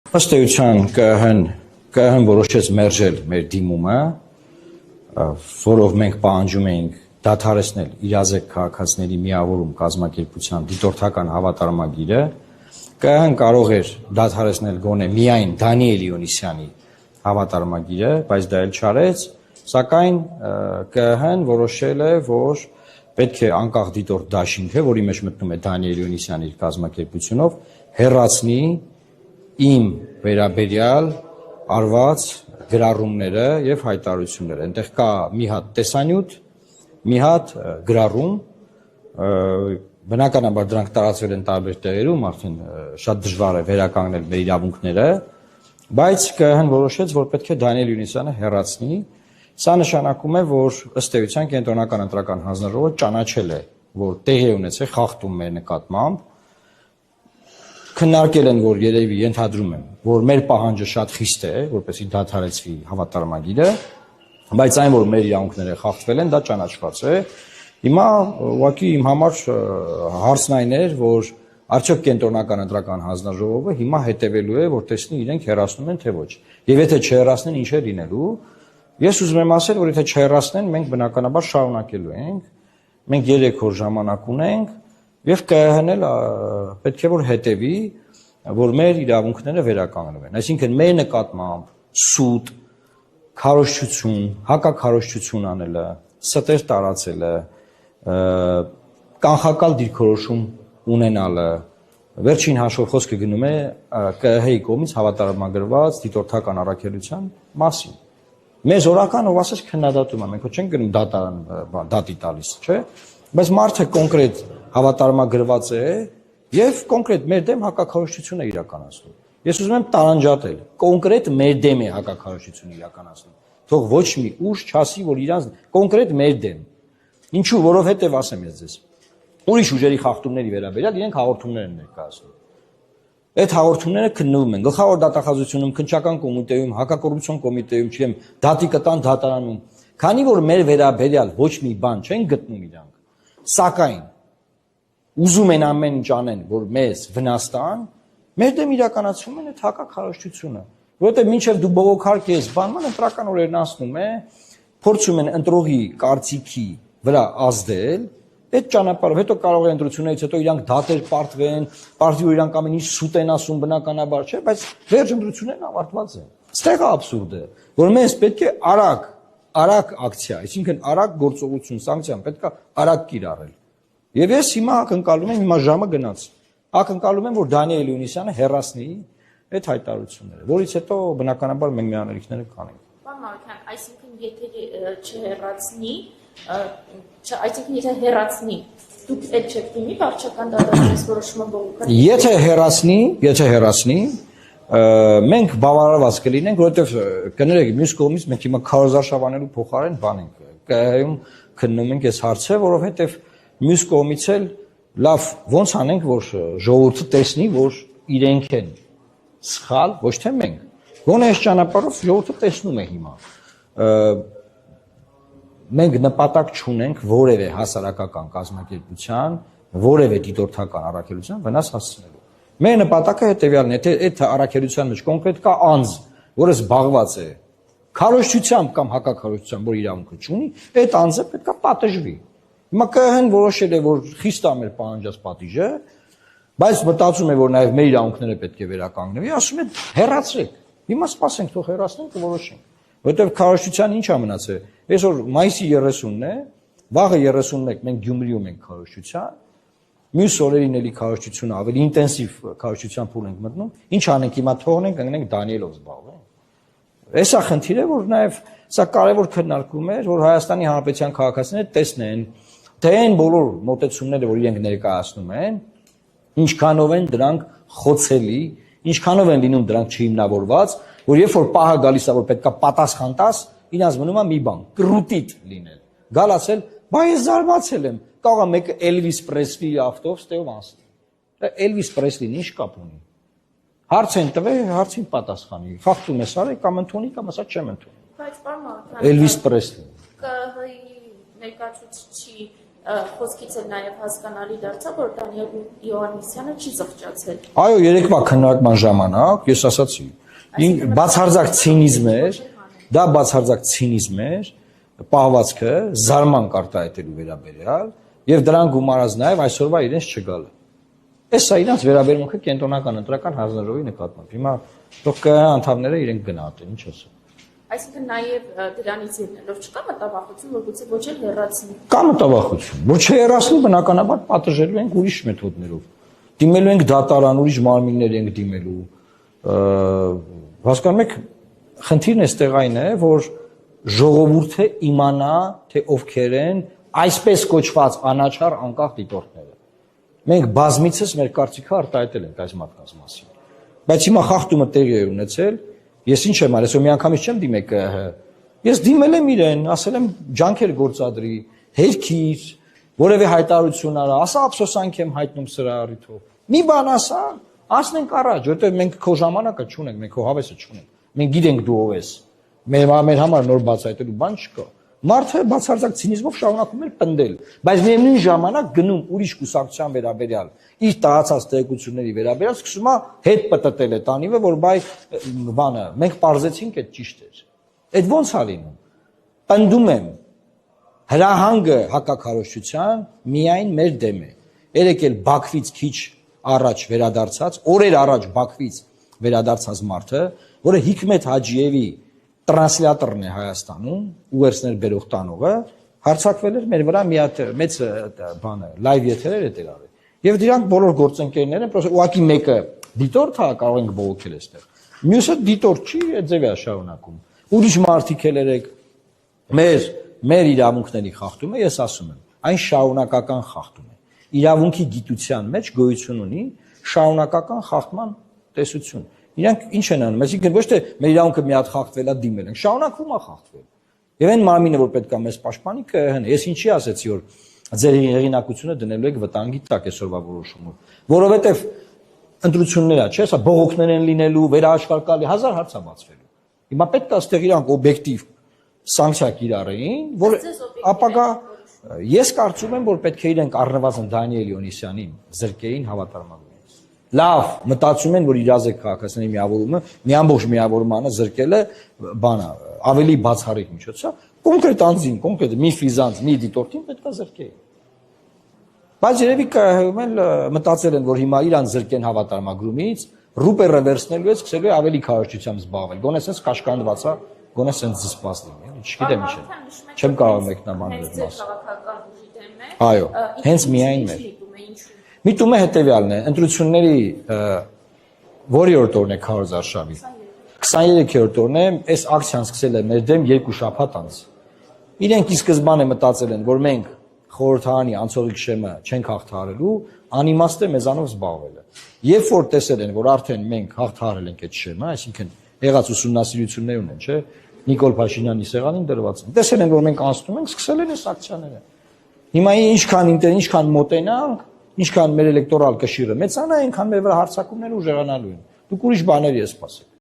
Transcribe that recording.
Ըստ էության ԿԸՀ-ն որոշեց մերժել մեր դիմումը, որով մենք պահանջում էինք դադարեցնել իրազեկ քաղաքացիների միավորում կազմակերպության դիտորդական հավատարմագիրը, ԿԸՀ-ն կարող էր դադարեցնել գոնե միայն Դանիել Իոնիսյանի հավատարմագիրը, բայց դա էլ չարեց, սակայն ԿԸՀ-ն որոշել է, որ պետք է անկախ դիտորդ դաշինքը, որի մեջ մտնում է Դանիել Իոնիսյանի իր կազմակերպությունով, հեռացնի իմ վերաբերյալ արված գրառումները եւ հայտարարությունները։ Այնտեղ կա մի հատ տեսանյութ, մի հատ գրառում, բնականաբար դրանք տարածվել են տարբեր տեղերում, արդեն շատ դժվար է վերականգնել մեր իրավունքները, բայց ԿԸՀ-ն որոշեց, որ պետք է Դանիել Իոնիսյանը հեռացնի։ Սա նշանակում է, որ ըստ էության Կենտրոնական ընտրական հանձնաժողովը ճանաչել է, որ տեղի է ունեցել խախտում մեր նկատմամբ, քննարկել են, որ երևի ենթադրում եմ, որ մեր պահանջը շատ խիստ է, որպեսզի դադարեցվի հավատարմագիրը, բայց այն, որ մեր իրավունքները խախտվել են, դա ճանաչված է։ Հիմա ուղղակի իմ համար հարցն այն էր, որ արդյոք Կենտրոնական ընտրական հանձնաժողովը հիմա հետևելու է, որ տեսնի իրենք հեռացնում են թե ոչ։ Եվ եթե չհեռացնեն, ինչ է լինելու։ Ես ուզում եմ ասել, որ եթե չհեռացնեն, մենք բնականաբար շարունակելու ենք։ Մենք 3 օր ժամանակ ունենք եւ ԿԸՀ-ն էլ պետք է որ հետևի, որ մեր իրավունքները վերականգնվեն։ Այսինքն մեր նկատմամբ սուտ, քարոզչություն, հակաքարոզչություն անելը, ստեր տարածելը, կանխակալ դիրքորոշում ունենալը, վերջին հաշվով խոսքը գնում է ԿԸՀ-ի կողմից հավատարմագրված դիտորդական առաքելության մասին։ Մեզ օրական ով ասես քննադատում է, մենք չենք գնում դատի տալիս, չէ՞։ Բայց մարդը կոնկրետ հավատարմագրված է եւ կոնկրետ մեր դեմ հակաքարոզչություն է իրականացնում։ Ես ուզում եմ տարանջատել, կոնկրետ մեր դեմ է հակաքարոզչություն իրականացնում։ Թող ոչ մի ուժ չասի, որ իրանց կոնկրետ մեր դեմ։ Ինչու, որովհետեւ ասեմ ես ձեզ, ուրիշ ուժերի խախտումների վերաբերյալ իրենք հաղորդումներ են ներկայացնում։ Այդ հաղորդումները քննվում են գլխավոր դատախազությունում, քննչական կոմիտեում, հակակոռուպցիոն կոմիտեում, չեմ, դատի կտան դատարանում, քանի որ մեր վերաբերյալ ոչ մի բան չեն գտնում իրանք, սակայն ուզում են ամեն ինչ անեն, որ մեզ վնաս տան, մեր դեմ իրականացում են այդ հակաքարոզչությունը, որովհետև մինչև դու բողոքարկի ես բանման ընտրական օրերն անցնում է, փորձում են ընտրողի կարծիքի վրա ազդել, այդ ճանապարհով հետո կարող է ընտրություններից հետո իրանք դատեր պարտվեն, պարտի որ իրանք ամեն ինչ սուտ են ասում բնականաբար չէ, բայց վերջ ընտրություններն ավարտված են։ Ստեղ է աբսուրդը, որ մենք պետք է արագ ակցիա, այսինքն արագ գործողություն, սանկցիան պետք է արագ կիրառել։ Եվ ես հիմա ակնկալում եմ, հիմա ժամը գնաց, ակնկալում եմ, որ Դանիել Իոնիսյանը հեռացնի այդ հայտարարությունները, որից հետո բնականաբար մենք մի անելիքները կանենք։ Պարոն Մարուկյան, այսինքն եթե չհեռացնի, այսինքն եթե հեռացնի, դուք էլ չեք դիմի վարչական դատարանից որոշումը բողոքել։ Եթե հեռացնի, մենք բավարարված կլինենք, որովհետև կներեք, մյուս կողմից մենք հիմա քարոզարշավանելու փոխարեն բան ենք ԿԸՀ-ում քննում ենք այս հարցը, որովհետև մյուս կողմից էլ լավ ոնց անենք, որ ժողովուրդը տեսնի, որ իրենք են սխալ, ոչ թե մենք։ Գոնե այս ճանապարհով ժողովուրդը տեսնում է հիմա։ Մենք նպատակ չունենք որևէ հասարակական կազմակերպության, որևէ դիտորդական առաքելության վնաս հասցնելու։ Մեր նպատակը հետևյալն է, թե այդ առաքելության մեջ կոնկրետ կա անձ, որը զբաղված է քարոզչությամբ կամ հակաքարոզչությամբ, որ իրավունքը չունի, այդ անձը պետք է պատժվի։ Հիմա ԿԸՀ-ն որոշել է, որ խիստ է մեր պահանջած պատիժը, բայց մտածում է, որ նաև մեր իրավունքները պետք է վերականգնվի, ասում է հեռացրեք։ Հիմա սպասենք, թող հեռացնենք, կորոշենք։ Որտեւ քարոզչության ինչ է մնացել։ Այսօր մայիսի 30-ն է, վաղը 31 մենք Գյումրիում ենք քարոզչության, մյուս օրերին էլի քարոզչությունը ավելի ինտենսիվ քարոզչության փուլ ենք մտնում։ Ինչ անենք հիմա թողնենք, ընկնենք Դանիելով զբաղվենք։ Էսա խնդիր է, որ նաև սա կարևոր քննարկում է, որ Հայաստանի Հանրապետության քաղաքացիները տեսնեն, թե այն բոլոր մոտեցումները, որ իրենք ներկայացնում են, ինչքանով են դրանք խոցելի, ինչքանով են լինում դրանք չհիմնավորված, որ երբ որ պահը գալիս է, որ պետքա պատասխան տաս, ինձ մնում է մի բան, կրուտիտ լինել։ Գալ ասել, բա ես զարմացել եմ, կարող է մեկը Էլվիս Պրեսլի ավտով ստեով անցնի։ Էլվիս Պրեսլին ինչ կապ ունի։ Հարց են տվել, հարցին պատասխանի։ Խախտում ես արել կամ ընդունի կամ ասա չեմ ընդունի։ Բայց պարոն Մարուկյան, Էլվիս Պրեսլին։ ԿԸՀ-ի ներկայացուցիչի խոսքից էլ նաև հասկանալի դարձավ, որ Դանիել Յոհաննիսյանը չի զղջացել։ Այո, երեկվա քննարկման ժամանակ ես ասացի, բացարձակ ցինիզմ էր, դա բացարձակ ցինիզմ էր, պահվածքը զարման կարտահայտելու վերաբերյալ եւ դրան գումարած նաեւ այսօրվա իրենց չգալը։ Այս է իրենց վերաբերմունքը կենտրոնական ընտրական հանձնաժողովի նկատմամբ։ Հիմա թող անդամները իրենք գնահատեն, ինչ ասեմ։ Այսինքն նաև դրանից ելնելով չկա մտավախություն, որ գուցե ոչ էլ հեռացնի։ Կա մտավախություն, ոչ հեռացնի, բնականաբար պատժելու ենք ուրիշ մեթոդներով։ Դիմելու ենք դատարան, ուրիշ մարմիններ ենք դիմելու։ Հասկանում եք, խնդիրն էստեղ այն է, որ ժողովուրդը իմանա, թե ովքեր են այսպես կոչված անաչառ անկախ դիտորդները։ Մենք բազմիցս մեր կարծիքը արտահայտել ենք այս մարդկանց մասին։ Բայց հիմա խախտումը տեղի է ունեցել, ես ինչ եմ արել, այսօր մի անգամից չեմ դիմել ԿՀ։ Ես դիմել եմ իրեն, ասել եմ ջանքեր գործադրի, հերքիր, որևէ հայտարարություն արա, ասա ափսոսանք եմ հայտնում սրա առիթով։ Մի բան ասա, ասնենք առաջ, որտեղ մենք քո ժամանակը չունենք, մենք քո հավեսը չունենք։ Մենք գիտենք դու ով ես։ Մեր համար նոր բացահայտելու բան չկա։ Մարդը բացարձակ ցինիզմով շարունակում էր պնդել, բայց միևնույն ժամանակ գնում ուրիշ կուսակցության վերաբերյալ, իր տարածած տեղեկությունների վերաբերյալ սկսում է հետ պտտել է տանիվը, որ բայ բանը, մենք պարզեցինք այդ ճիշտ էր։ Այդ ո՞նց է լինում։ Պնդում եմ, հրահանգը հակաքարոզչության միայն մեր դեմ է։ Երեք էլ Բաքվից քիչ առաջ վերադարձած, օրեր առաջ Բաքվից վերադարձած մարդը, որը Հիկմետ Հաջիևի տրանսլյատորն է Հայաստանում, ուերսներ բերող տանողը, հարցակվել էր մեր վրա մի հատ մեծ բանը, լայվ եթերեր է դերարել։ Եվ դրանք բոլոր գործընկերները, ուղղակի մեկը դիտորդ է, կարող ենք բողոքել այստեղ։ Մյուսը դիտորդ չի, այդ ձև է շարունակում։ Ուրիշ մարդիկ էլ երեք մեր իրավունքների խախտումը, ես ասում եմ, այն շարունակական խախտում է։ Իրավունքի գիտության մեջ գոյություն ունի շարունակական խախտման տեսություն։ Իրանք ինչ են անում, այսինքն ոչ թե մեր իրավունքը մի հատ խախտվել է դիմել ենք, շարունակվում է խախտվել։ Եվ այն մարմինը, որ պետք է մեզ պաշտպանի, ԿՀ-ն է։ Ես ինչի ասեցի, որ ձեր հեղինակությունը դնելու եք վտանգի տակ այսօրվա որոշումով, որովհետև ընտրություններ է, չէ՞, սա բողոքներ են լինելու, վերահաշվարկալի, հազար հարց է բացվելու։ Հիմա պետք է այստեղ իրանք օբյեկտիվ սանկցիա կիրառեին, որ ապագա ես կարծում եմ, որ պետք է իրենք առնվազն Դանիել Յոհաննիսյանին զրկեին հավատարմագրից։ Լավ, մտածում են, որ իրազեկ քաղաքացիների միավորումը, մի ամբողջ միավորմանը զրկելը բանա, ավելի բացառիկ միջոց է, կոնկրետ անձին, կոնկրետ մի ֆիզանց, մի դիտորդին պետք է զրկեին։ Բայց երևի ԿՀ-ում էլ մտածել են, որ հիմա իրան զրկեն հավատարմագրումից, ռուպերը վերցնելու է սկսելու է ավելի քարոզչությամբ զբաղվել։ Գոնե sense կաշկանդված է, գոնե sense զսպած լինի, չգիտեմ ինչ է։ Չեմ կարող մեկնաբանել այդ մասը։ Այո, հենց միայն մեր։ Միտումը հետևյալն է, ընտրությունների որի օրը օրն է քարոզ արշավի։ 23-րդ օրն է, այս ակցիան սկսել է մեր դեմ 2 շաբաթ անց։ Իրենք ի սկզբանե մտածել են, որ մենք խորհրդարանի անցողիկ շեմը չենք հաղթահարելու, անիմաստ է մեզանով զբաղվելը։ Երբ որ տեսել են, որ արդեն մենք հաղթահարել ենք այդ շեմը, այսինքն եղած ուսումնասիրություններ ունեն, չէ՞, Նիկոլ Փաշինյանի սեղանին դրված են։ Տեսել են, որ մենք անցնում ենք, սկսել են այս ակցիաները։ Հիմա ինչքան մոտենանք, ինչքան մեր էլեկտորալ կշիռը մեծանա, այնքան մեր վրա հարձակումները ուժեղանալու են։ Դուք ուրիշ բաների ես սպասեք։